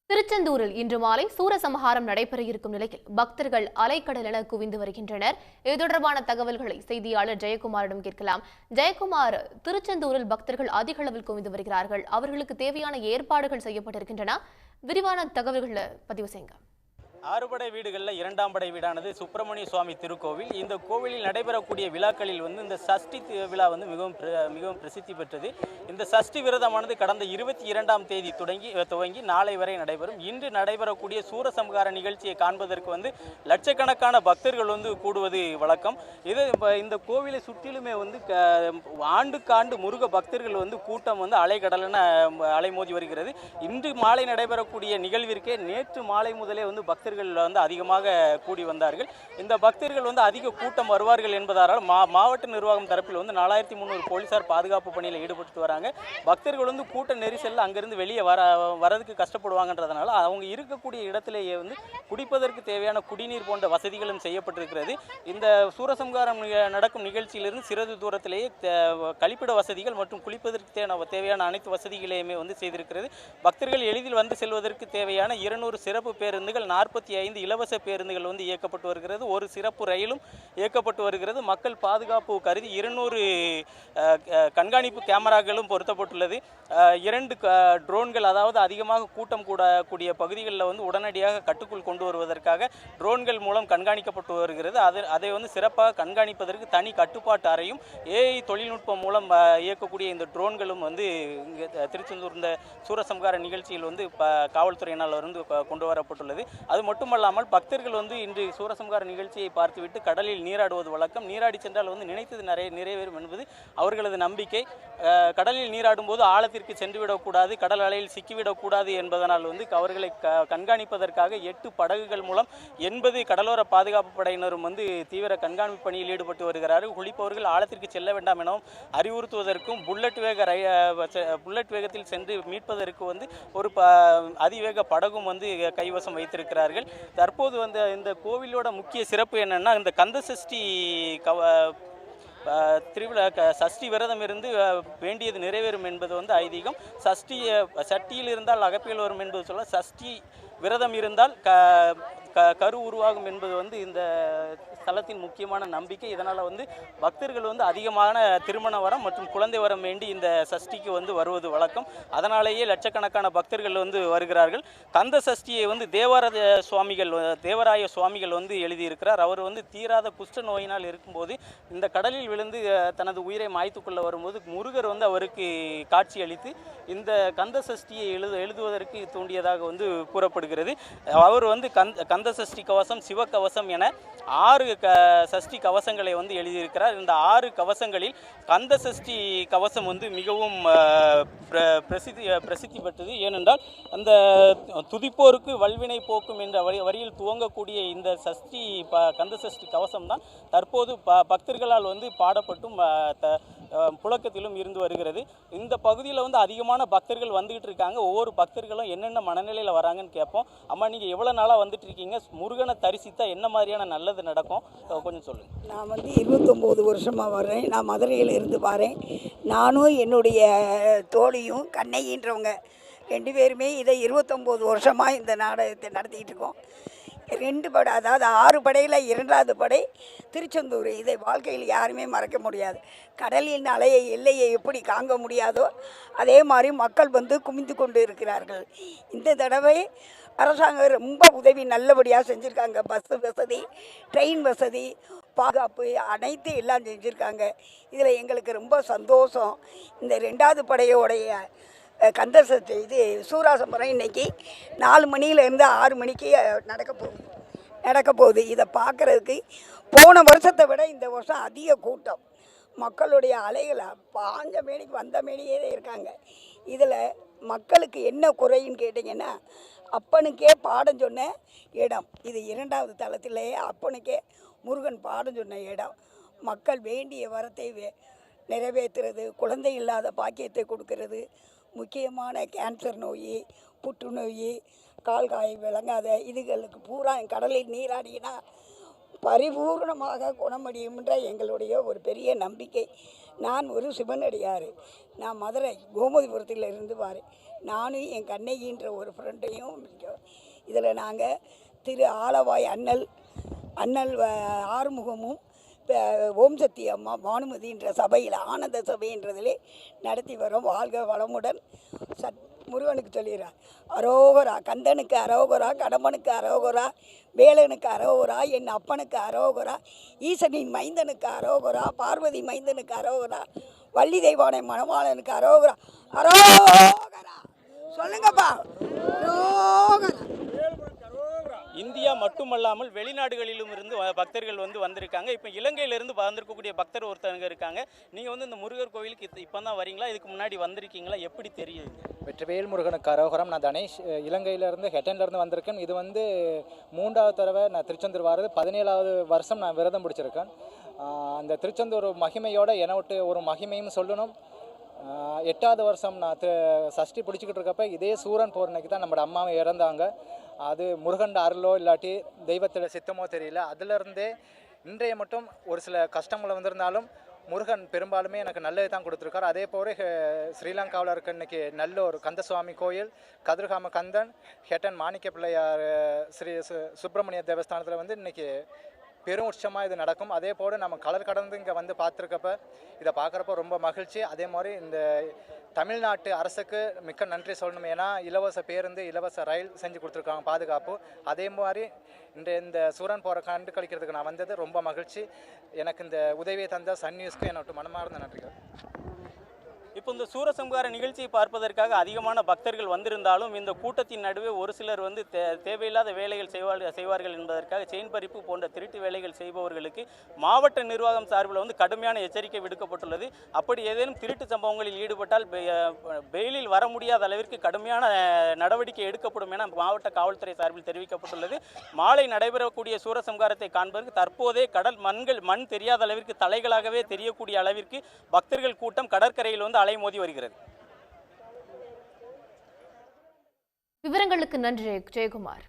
திருச்செந்தூரில் இன்று மாலை சூரசம்ஹாரம் நடைபெற இருக்கும் நிலையில் பக்தர்கள் அலைக்கடல் என குவிந்து வருகின்றனர். இது தொடர்பான தகவல்களை செய்தியாளர் ஜெயக்குமாரிடம் கேட்கலாம். ஜெயக்குமார், திருச்செந்தூரில் பக்தர்கள் அதிக அளவில் குவிந்து வருகிறார்கள். அவர்களுக்கு தேவையான ஏற்பாடுகள் செய்யப்பட்டிருக்கின்றன. விரிவான தகவல்களை பதிவு செய்யுங்க. ஆறுபடை வீடுகளில் இரண்டாம் படை வீடானது சுப்பிரமணிய சுவாமி திருக்கோவில். இந்த கோவிலில் நடைபெறக்கூடிய விழாக்களில் இந்த சஷ்டி விழா மிகவும் பிரசித்தி பெற்றது. இந்த சஷ்டி விரதமானது கடந்த 22ஆம் தேதி துவங்கி நாளை வரை நடைபெறும். இன்று நடைபெறக்கூடிய சூரசம்ஹார நிகழ்ச்சியை காண்பதற்கு லட்சக்கணக்கான பக்தர்கள் கூடுவது வழக்கம். இந்த கோவிலை சுற்றிலுமே ஆண்டுக்காண்டு முருக பக்தர்கள் கூட்டம் அலைக்கடலென அலைமோதி வருகிறது. இன்று மாலை நடைபெறக்கூடிய நிகழ்விற்கே நேற்று மாலை முதலே பக்தர்கள் அதிகமாக கூடி வந்தார்கள். இந்த பக்தர்கள் அதிக கூட்டம் வருவார்கள் என்பதால் மாவட்ட நிர்வாகம் தரப்பில் 4300 போலீசார் பாதுகாப்பு பணியில் ஈடுபட்டு வராங்க. பக்தர்கள் கூட்ட நெரிசல் அங்கிருந்து வெளியே வரதுக்கு கஷ்டப்படுவாங்கன்றதுனால அவங்க இருக்கக்கூடிய இடத்திலேயே குடிப்பதற்கு தேவையான குடிநீர் போன்ற வசதிகளும் செய்யப்பட்டிருக்கிறது. இந்த சூரசம்ஹாரம் நடக்கும் நிகழ்ச்சியிலிருந்து சிறிது தூரத்திலேயே கழிப்பிட வசதிகள் மற்றும் குளிப்பதற்கு தேவையான அனைத்து வசதிகளையுமே செய்திருக்கிறது. பக்தர்கள் எளிதில் செல்வதற்கு தேவையான 200 சிறப்பு பேருந்துகள், 45 இலவச பேருந்துகள் இயக்கப்பட்டு வருகிறது. ஒரு சிறப்பு ரயிலும் இயக்கப்பட்டு வருகிறது. மக்கள் பாதுகாப்பு கருதி 200 கண்காணிப்பு கேமராக்களும் பொருத்தப்பட்டுள்ளது. 2 ட்ரோன்கள், அதாவது அதிகமாக கூட்டம் கூடக்கூடிய பகுதிகளில் உடனடியாக கட்டுக்குள் கொண்டு வருவதற்காக ட்ரோன்கள் மூலம் கண்காணிக்கப்பட்டு வருகிறது. அதை சிறப்பாக கண்காணிப்பதற்கு தனி கட்டுப்பாட்டு அறையும் ஏஐ தொழில்நுட்பம் மூலம் இயக்கக்கூடிய இந்த ட்ரோன்களும் திருச்செந்தூர் இந்த சூரசம்ஹார நிகழ்ச்சியில் காவல்துறையினால் கொண்டு வரப்பட்டுள்ளது. அது மட்டுமல்லாமல் பக்தர்கள் இன்று சூரசம்ஹார நிகழ்ச்சியை பார்த்துவிட்டு கடலில் நீராடுவது வழக்கம். நீராடி சென்றால் நினைத்தது நிறைவேறும் என்பது அவர்களது நம்பிக்கை. கடலில் நீராடும் போது ஆழத்திற்கு சென்றுவிடக்கூடாது, கடல் அலையில் சிக்கிவிடக்கூடாது என்பதனால் அவர்களை கண்காணிப்பதற்காக 8 படகுகள் மூலம் 80 கடலோர பாதுகாப்பு படையினரும் தீவிர கண்காணிப்பு பணியில் ஈடுபட்டு வருகிறார்கள். குளிப்பவர்கள் ஆழத்திற்கு செல்ல வேண்டாம் எனவும் அறிவுறுத்துவதற்கும் புல்லட் வேகத்தில் சென்று மீட்பதற்கு ஒரு அதிவேக படகும் கைவசம் வைத்திருக்கிறார்கள். தற்போது இந்த கோவிலோட முக்கிய சிறப்பு என்னன்னா, இந்த கந்த சஷ்டி திருவிழா சஷ்டி விரதம் இருந்து வேண்டியது நிறைவேறும் என்பது ஐதீகம். சஷ்டியில் இருந்தால் அகப்பையில் வரும் என்பது சொல்ல, சஷ்டி விரதம் இருந்தால் கரு உருவாகும் என்பது இந்த ஸ்தலத்தின் முக்கியமான நம்பிக்கை. இதனால் பக்தர்கள் அதிகமான திருமண வரம் மற்றும் குழந்தை வரம் வேண்டி இந்த சஷ்டிக்கு வருவது வழக்கம். அதனாலேயே லட்சக்கணக்கான பக்தர்கள் வருகிறார்கள். கந்த சஷ்டியை தேவராய சுவாமிகள் எழுதியிருக்கிறார். அவர் தீராத குஷ்ட நோயினால் இருக்கும்போது இந்த கடலில் விழுந்து தனது உயிரை மாய்த்து கொள்ள வரும்போது முருகர் அவருக்கு காட்சி அளித்து இந்த கந்த சஷ்டியை எழுதுவதற்கு தூண்டியதாக கூறப்படுகிறது. அவர் கந்த சஷ்டி கவசம், சிவகவசம் என 6 சஷ்டி கவசங்களை எழுதியிருக்கிறார். இந்த 6 கவசங்களில் கந்த சஷ்டி கவசம் மிகவும் பிரசித்தி பெற்றது. ஏனென்றால் அந்த துதிப்போருக்கு வல்வினை போக்கும் என்ற வரியில் துவங்கக்கூடிய இந்த கந்த சஷ்டி கவசம் தான் தற்போது பக்தர்களால் பாடப்பட்டும் புழக்கத்திலும் இருந்து வருகிறது. இந்த பகுதியில் அதிகமான பக்தர்கள் வந்துகிட்டு இருக்காங்க. ஒவ்வொரு பக்தர்களும் என்னென்ன மனநிலையில் வராங்கன்னு கேட்போம். அம்மா, நீங்கள் எவ்வளோ நாளாக வந்துட்டு இருக்கீங்க? முருகனை தரிசித்தா என்ன மாதிரியான நல்லது நடக்கும் கொஞ்சம் சொல்லுங்கள். நான் 29 வருஷமாக வர்றேன். நான் மதுரையில் இருந்து வரேன். நானும் என்னுடைய தோழியும் கண்ணையின்றவங்க 2 பேருமே இதை 29 வருஷமாக இந்த நாடகத்தை நடத்திக்கிட்டு இருக்கோம். 2 படை, அதாவது 6 படையில் 2வது படை திருச்செந்தூர். இதை வாழ்க்கையில் யாருமே மறக்க முடியாது. கடலின் அலையை எல்லையை எப்படி காங்க முடியாதோ அதே மாதிரி மக்கள் குமிந்து கொண்டு இருக்கிறார்கள். இந்த தடவை அரசாங்கம் ரொம்ப உதவி நல்லபடியாக செஞ்சுருக்காங்க. பஸ் வசதி, ட்ரெயின் வசதி, பாதுகாப்பு அனைத்து எல்லாம் செஞ்சுருக்காங்க. இதில் எங்களுக்கு ரொம்ப சந்தோஷம். இந்த 2வது படையோடைய கந்த சஷ்டி சூரசம்ஹாரம் இன்றைக்கி 4 மணியிலேருந்து 6 மணிக்கு நடக்க போகுது. இதை பார்க்குறதுக்கு போன வருஷத்தை விட இந்த வருஷம் அதிக கூட்டம். மக்களுடைய அலைகளை பாஞ்ச மேனிக்கு வந்த மேனியே இருக்காங்க. இதில் மக்களுக்கு என்ன குறைன்னு கேட்டிங்கன்னா, அப்பனுக்கே பாடம் சொன்ன இடம் இது. 2வது தளத்திலேயே அப்பனுக்கே முருகன் பாடம் சொன்ன இடம். மக்கள் வேண்டிய வரத்தை நிறைவேற்றுறது, குழந்தை இல்லாத பாக்கியத்தை கொடுக்கறது, முக்கியமான கேன்சர் நோய், புற்றுநோய், கால்காய் விளங்காத இதுகளுக்கு பூரா கடலில் நீராடினா பரிபூர்ணமாக குணமடையும்ன்ற எங்களுடைய ஒரு பெரிய நம்பிக்கை. நான் ஒரு சிவனடியார். நான் மதுரை கோமதிபுரத்தில் இருந்து வரேன். நானும் என் கண்ணகின்ற ஒரு ஃப்ரெண்டையும் இதில் நாங்கள் திரு ஆலவாய் அண்ணல் ஆறுமுகமும் ஓம் சக்தி அம்மா பானுமதின்ற சபையில் ஆனந்த சபைன்றதிலே நடத்தி வரோம். வாழ்க வளமுடன். முருகனுக்கு சொல்லிடுறார் அரோகரா, கந்தனுக்கு அரோகரா, கடம்பனுக்கு அரோகரா, வேலனுக்கு அரோகரா, என் அப்பனுக்கு அரோகரா, ஈசனின் மைந்தனுக்கு அரோகரா, பார்வதி மைந்தனுக்கு அரோகரா, வள்ளி தெய்வானை மணவாளனுக்கு அரோகரா. அரோகரா சொல்லுங்கப்பா, அரோகரா. இந்தியா மட்டுமல்லாமல் வெளிநாடுகளிலும் இருந்து பக்தர்கள் வந்திருக்காங்க. இப்போ இலங்கையிலிருந்து வந்திருக்கக்கூடிய பக்தர் ஒருத்தவங்க இருக்காங்க. நீங்கள் இந்த முருகர் கோவிலுக்கு இப்போ தான் வரீங்களா, இதுக்கு முன்னாடி வந்திருக்கீங்களா, எப்படி தெரியுது? வெற்றிவேல் முருகனுக்கு அரோகரம். நான் தனேஷ், இலங்கையிலேருந்து ஹெட்டன்லேருந்து வந்திருக்கேன். இது 3வது தடவை நான் திருச்செந்தூர் வர்றது. 17வது வருஷம் நான் விரதம் பிடிச்சிருக்கேன். அந்த திருச்செந்தூர் மகிமையோட என்னோட்டு ஒரு மகிமையும் சொல்லணும். 8வது வருஷம் நான் சஷ்டி பிடிச்சிக்கிட்டு இருக்கப்ப இதே சூரன் போர்னைக்கு தான் நம்மளோட அம்மாவை இறந்தாங்க. அது முருகன் அருளோ இல்லாட்டி தெய்வத்தில் சித்தமோ தெரியல. அதிலிருந்தே இன்றைய மட்டும் ஒரு சில கஷ்டங்கள் வந்திருந்தாலும் முருகன் பெரும்பாலுமே எனக்கு நல்லது தான் கொடுத்துருக்கார். அதே போல் ஸ்ரீலங்காவில் இருக்க இன்றைக்கி நல்ல ஒரு கந்தசுவாமி கோயில், கதிர்காம கந்தன், ஹெட்டன் மாணிக்க பிள்ளையார் ஸ்ரீ சுப்பிரமணிய தேவஸ்தானத்தில் இன்றைக்கி பெரும் உற்சவமாக இது நடக்கும். அதே போல் நம்ம கலர் கடந்து இங்கே பார்த்துருக்கப்ப இதை பார்க்குறப்ப ரொம்ப மகிழ்ச்சி. அதே மாதிரி இந்த தமிழ்நாட்டு அரசுக்கு மிக்க நன்றி சொல்லணும். ஏன்னா இலவச பேருந்து, இலவச ரயில் செஞ்சு கொடுத்துருக்காங்க, பாதுகாப்பு. அதே மாதிரி இந்த சூரன் போகிற கண்டு கழிக்கிறதுக்கு நான் வந்தது ரொம்ப மகிழ்ச்சி. எனக்கு இந்த உதவியை தந்த சன் நியூஸ்க்கு என்னோட மனமார்ந்த நன்றிகள். இப்போ இந்த சூரசம்ஹார நிகழ்ச்சியை பார்ப்பதற்காக அதிகமான பக்தர்கள் வந்திருந்தாலும் இந்த கூட்டத்தின் நடுவே ஒரு சிலர் தேவையில்லாத வேலைகள் செய்வார்கள் என்பதற்காக செயின் பறிப்பு போன்ற திருட்டு வேலைகள் செய்பவர்களுக்கு மாவட்ட நிர்வாகம் சார்பில் கடுமையான எச்சரிக்கை விடுக்கப்பட்டுள்ளது. அப்படி ஏதேனும் திருட்டு சம்பவங்களில் ஈடுபட்டால் பெயிலில் வர முடியாத அளவிற்கு கடுமையான நடவடிக்கை எடுக்கப்படும் என மாவட்ட காவல்துறை சார்பில் தெரிவிக்கப்பட்டுள்ளது. மாலை நடைபெறக்கூடிய சூரசம்ஹாரத்தை காண்பதற்கு தற்போதே கடல் மண் தெரியாத அளவிற்கு தலைகளாகவே தெரியக்கூடிய அளவிற்கு பக்தர்கள் கூட்டம் கடற்கரையில் அலைமோதி வருகிறது. விவரங்களுக்கு நன்றி ஜெயக்குமார்.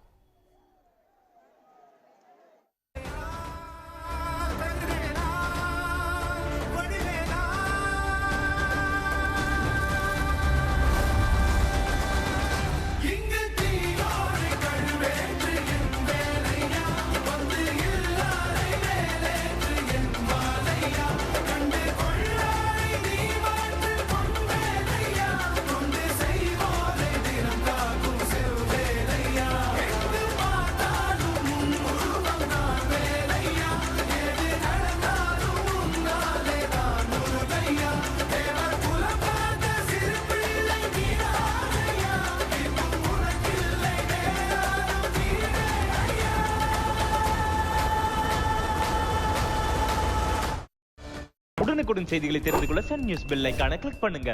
உடனுக்குடன் செய்திகளை தெரிந்து கொள்ள சன் நியூஸ் பெல் ஐகானை கிளிக் பண்ணுங்க.